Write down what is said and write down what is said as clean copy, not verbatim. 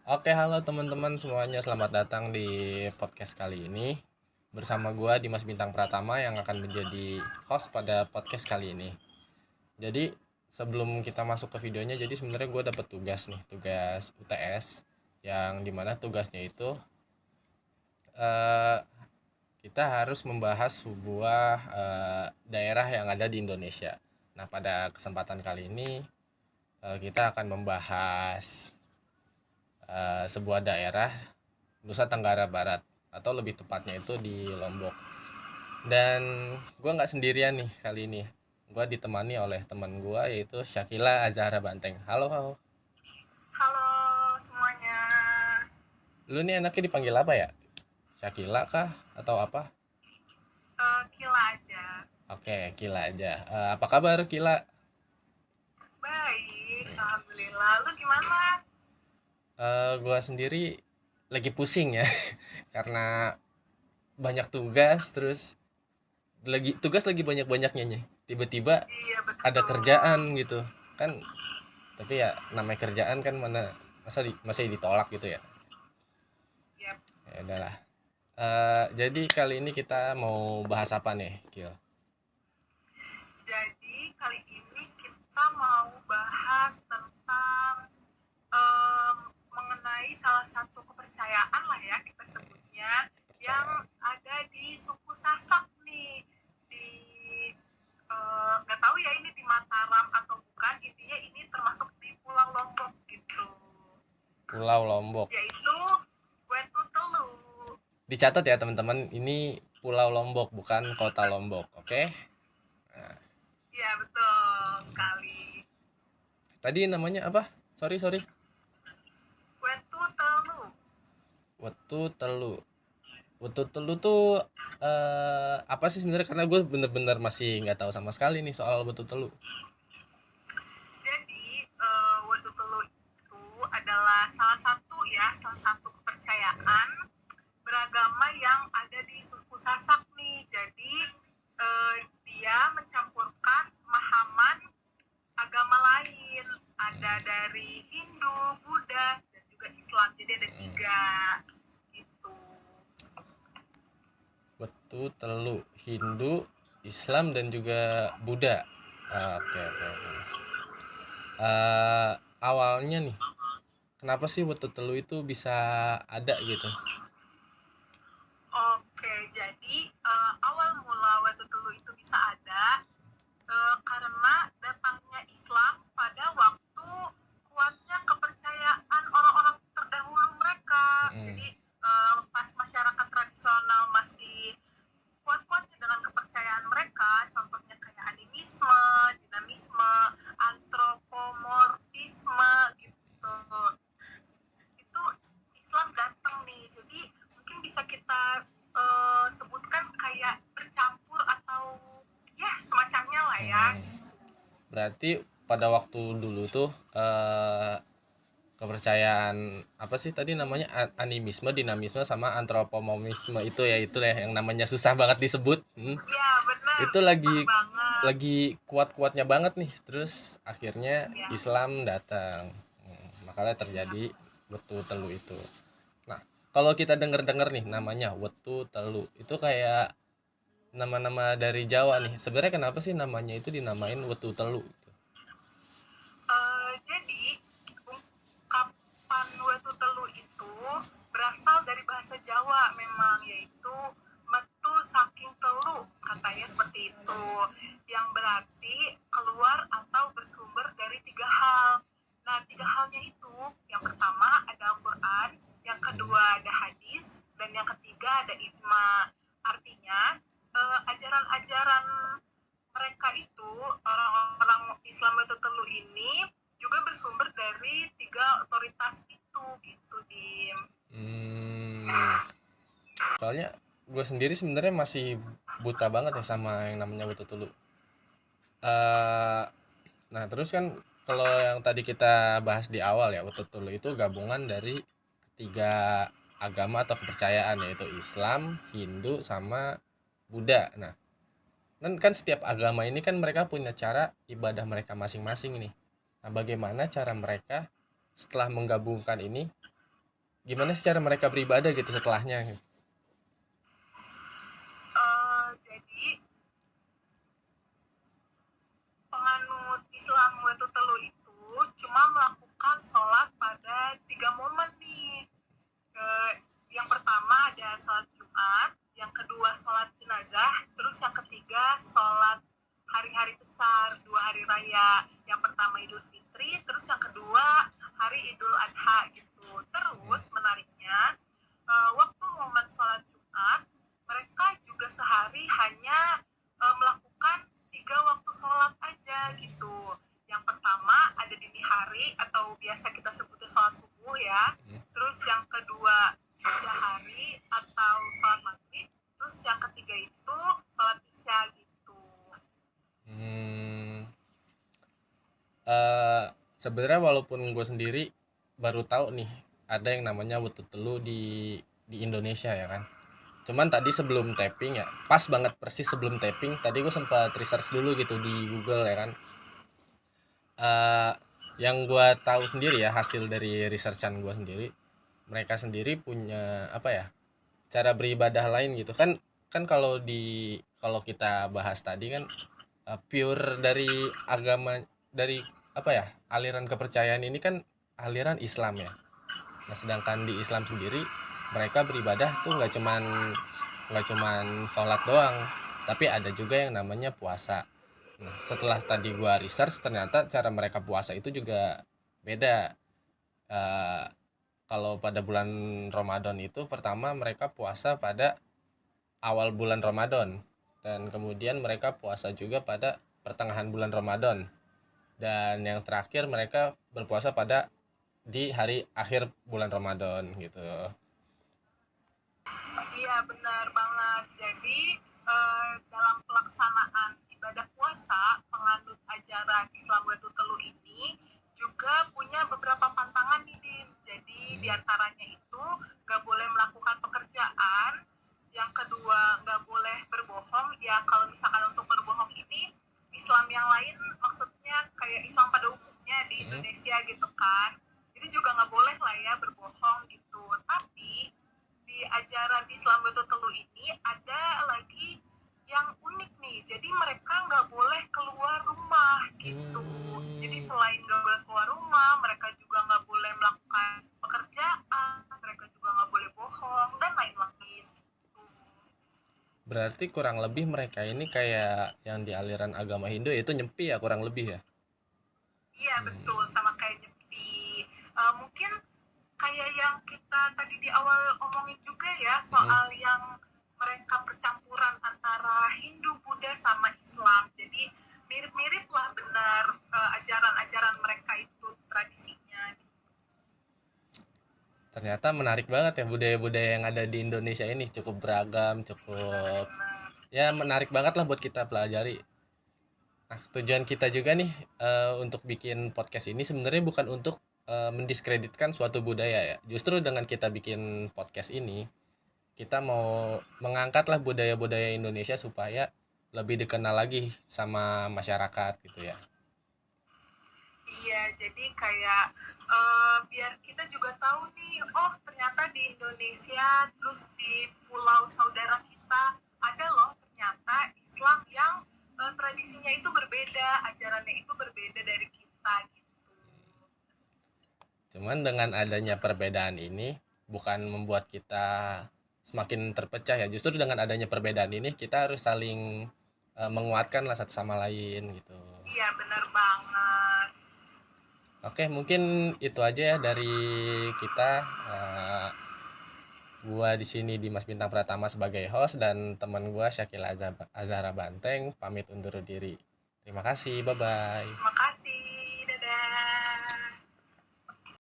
Oke, halo teman-teman semuanya, selamat datang di podcast kali ini. Bersama gua Dimas Bintang Pratama yang akan menjadi host pada podcast kali ini. Jadi, sebelum kita masuk ke videonya, jadi sebenarnya gua dapat tugas nih, tugas UTS yang dimana tugasnya itu eh, kita harus membahas sebuah daerah yang ada di Indonesia. Nah, pada kesempatan kali ini kita akan membahas sebuah daerah Nusa Tenggara Barat atau lebih tepatnya itu di Lombok. Dan gue nggak sendirian nih kali ini. Gue ditemani oleh teman gue yaitu Syakila Azahra Banteng. Halo, halo. Halo semuanya. Lu nih enaknya dipanggil apa ya? Syakila kah atau apa? Kila aja. Oke, Kila aja. Apa kabar Kila? Baik, alhamdulillah. Lu gimana? Gue sendiri lagi pusing ya karena banyak tugas, terus tugas lagi banyak-banyaknya nih. Tiba-tiba Iya ada betul. kerjaan gitu kan, tapi ya namanya kerjaan kan mana masih ditolak gitu ya. Yap. Ya udahlah. Jadi kali ini kita mau bahas apa nih, Kil? Jadi kali ini kita mau bahas tentang mengenai salah satu kepercayaan lah ya kita sebutnya Percayaan. yang ada di suku Sasak nih di nggak tahu ya ini di Mataram atau bukan, intinya ini termasuk di Pulau Lombok gitu, Pulau Lombok. yaitu Wetu Telu. Dicatat ya teman-teman, ini Pulau Lombok bukan Kota Lombok, oke? Nah, Iya betul sekali. tadi namanya apa? Sorry, sorry. Wetu Telu. Wetu Telu. Wetu Telu tuh apa sih sebenarnya? Karena gue bener-bener masih nggak tahu sama sekali nih soal Wetu Telu. Jadi Wetu Telu itu adalah salah satu kepercayaan beragama yang ada di suku Sasak nih. Jadi dia mencampurkan pemahaman agama lain. Ada dari Hindu, Buddha, dan juga Islam. Jadi ada tiga itu. Wetu Telu, Hindu, Islam dan juga Buddha. Oke, oke, oke. Awalnya nih, kenapa sih Wetu Telu itu bisa ada gitu? Oke, jadi awal mula Wetu Telu itu bisa ada karena datangnya Islam pada waktu kuatnya kepercayaan orang-orang terdahulu mereka. Mm, Jadi pas masyarakat tradisional masih kuat-kuatnya dengan kepercayaan mereka, contohnya kayak animisme, dinamisme, antropomorfisme gitu. Itu Islam datang nih. Jadi mungkin bisa kita sebutkan kayak bercampur atau ya semacamnya lah ya. mm. Berarti pada waktu dulu tuh kepercayaan apa sih tadi namanya, animisme, dinamisme sama antropomorfisme itu ya, itu ya yang namanya susah banget disebut. Ya benar, Itu susah lagi banget. lagi kuat-kuatnya banget nih, terus akhirnya Ya, Islam datang. Makanya ya. terjadi Wetu Telu itu. Nah, kalau kita denger-denger nih namanya Wetu Telu itu kayak nama-nama dari Jawa nih. Sebenarnya kenapa sih namanya itu dinamain Wetu Telu? Jadi ungkapan wetu telu itu berasal dari bahasa Jawa memang, yaitu metu saking telu, katanya seperti itu, yang berarti keluar atau bersumber dari tiga hal. Nah, tiga halnya itu, yang pertama ada Al-Quran, yang kedua ada hadis, dan yang ketiga ada ijma. Artinya ajaran-ajaran mereka itu, orang-orang Islam itu telu ini juga bersumber dari tiga otoritas itu gitu, Dim. Hmm, soalnya gue sendiri sebenarnya masih buta banget ya sama yang namanya Wetu Telu. Eh, nah terus kan kalau yang tadi kita bahas di awal ya, Wetu Telu itu gabungan dari tiga agama atau kepercayaan yaitu Islam, Hindu, sama Buddha. Nah, kan setiap agama ini kan mereka punya cara ibadah mereka masing-masing nih. Nah, bagaimana cara mereka setelah menggabungkan ini gimana sih cara mereka beribadah gitu setelahnya gitu. Jadi penganut Islam Watu Telu itu cuma melakukan sholat pada 3 momen nih. Yang pertama ada sholat Jumat, yang kedua sholat jenazah, terus yang ketiga sholat hari-hari besar, 2 hari raya. Yang pertama Idul Fitri, terus yang kedua hari Idul Adha gitu. Terus menariknya, waktu momen sholat Jumat, mereka juga sehari hanya melakukan 3 waktu sholat aja gitu. Yang pertama ada dini hari atau biasa kita sebutnya sholat subuh ya. Terus yang kedua hari atau sholat maghrib. Terus yang ketiga itu sholat isya gitu. Sebenarnya walaupun gue sendiri baru tahu nih ada yang namanya Watu Telu di Indonesia ya kan. Cuman tadi sebelum tapping ya, pas banget persis sebelum tapping, tadi gue sempat research dulu gitu di Google ya kan. Yang gue tahu sendiri ya, hasil dari researchan gue sendiri, mereka sendiri punya apa ya, cara beribadah lain gitu kan. Kan kalau kita bahas tadi kan pure dari agama, dari apa ya, aliran kepercayaan ini kan aliran Islam ya. Nah sedangkan di Islam sendiri mereka beribadah tuh nggak cuman sholat doang, tapi ada juga yang namanya puasa. Nah setelah tadi gua research ternyata cara mereka puasa itu juga beda. Eh, Kalau pada bulan Ramadan itu pertama mereka puasa pada awal bulan Ramadan, dan kemudian mereka puasa juga pada pertengahan bulan Ramadan, dan yang terakhir mereka berpuasa pada di hari akhir bulan Ramadan gitu. Iya benar banget. Jadi dalam pelaksanaan ibadah puasa, penganut ajaran Islam Watu Telu ini juga punya beberapa pantangan nih Din. Jadi diantaranya itu gak boleh melakukan pekerjaan. Yang kedua gak boleh berbohong. Ya kalau misalkan untuk berbohong ini Islam yang lain, maksudnya kayak Islam pada umumnya di Indonesia gitu kan, itu juga gak boleh lah ya berbohong gitu. Tapi di ajaran Islam Watu Telu ini ada lagi yang unik nih. Jadi mereka nggak boleh keluar rumah gitu. Jadi selain nggak boleh keluar rumah, mereka juga nggak boleh melakukan pekerjaan, mereka juga nggak boleh bohong dan lain-lain. Gitu. Berarti kurang lebih mereka ini kayak yang di aliran agama Hindu, yaitu nyepi ya kurang lebih ya. Iya betul, sama kayak nyepi. Mungkin kayak yang kita tadi di awal omongin juga ya soal yang mereka percampuran antara Hindu, Buddha sama Islam. Jadi mirip-mirip lah benar ajaran-ajaran mereka itu tradisinya. Ternyata menarik banget ya budaya-budaya yang ada di Indonesia ini, cukup beragam, cukup ya menarik banget lah buat kita pelajari. Nah, tujuan kita juga nih untuk bikin podcast ini sebenarnya bukan untuk mendiskreditkan suatu budaya ya. Justru dengan kita bikin podcast ini, kita mau mengangkat lah budaya-budaya Indonesia supaya lebih dikenal lagi sama masyarakat gitu ya. Iya, jadi kayak biar kita juga tahu nih, oh ternyata di Indonesia, terus di pulau saudara kita, ada loh ternyata Islam yang tradisinya itu berbeda, ajarannya itu berbeda dari kita gitu. Cuman dengan adanya perbedaan ini bukan membuat kita semakin terpecah ya. Justru dengan adanya perbedaan ini kita harus saling menguatkan lah satu sama lain gitu. Iya, benar banget. Oke, mungkin itu aja ya dari kita. Gua di sini Dimas Bintang Pratama sebagai host, dan teman gua Syakila Azhara Banteng pamit undur diri. Terima kasih, bye bye. Makasih.